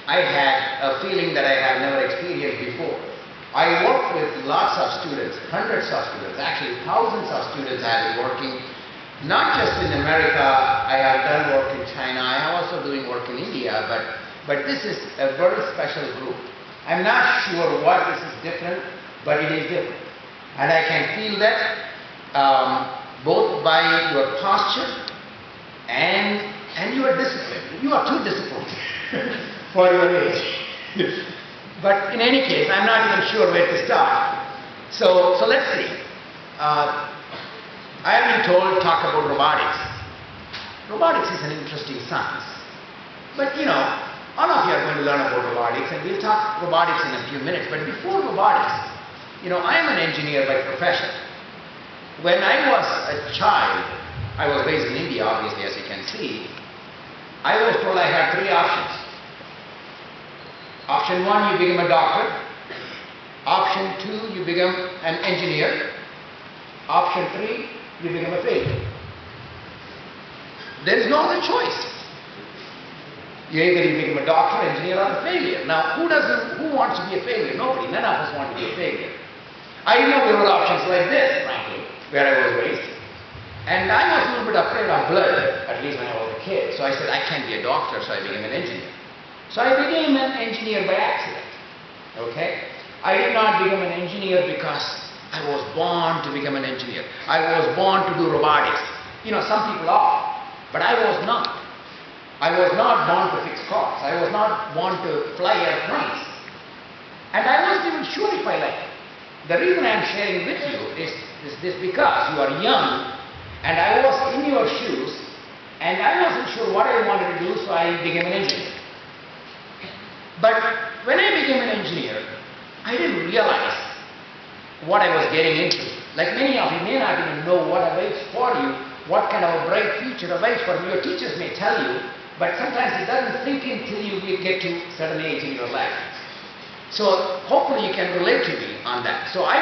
I had a feeling that I have never experienced before. I worked with lots of students, hundreds of students, actually thousands of students I have been working, not just in America. I have done work in China, I am also doing work in India, but this is a very special group. I'm not sure what this is different, but it is different. And I can feel that both by your posture and your discipline. You are too disciplined for your age. But in any case, I'm not even sure where to start. So let's see. I have been told to talk about robotics. Robotics is an interesting science. But you know, all of you are going to learn about robotics, and we'll talk robotics in a few minutes. But before robotics, you know, I am an engineer by profession. When I was a child, I was raised in India, obviously, as you can see. I was told I had three options. Option one, you become a doctor. Option two, you become an engineer. Option three, you become a failure. There is no other choice. Either you become a doctor, engineer, or a failure. Now, who wants to be a failure? Nobody. None of us want to be a failure. I know there were options like this, frankly, where I was raised. And I was a little bit afraid of blood, at least when I was a kid. So I said, I can't be a doctor, so I became an engineer. So I became an engineer by accident. Okay? I did not become an engineer because I was born to become an engineer. I was born to do robotics. You know, some people are, but I was not. I was not born to fix cars. I was not born to fly airplanes. And I wasn't even sure if I liked it. The reason I am sharing with you is this because you are young, and I was in your shoes, and I wasn't sure what I wanted to do, so I became an engineer. But when I became an engineer, I didn't realize what I was getting into. Like many of you may not even know what awaits for you, what kind of a bright future awaits for you. Your teachers may tell you, but sometimes it doesn't sink in till you get to a certain age in your life. So hopefully you can relate to me on that. So I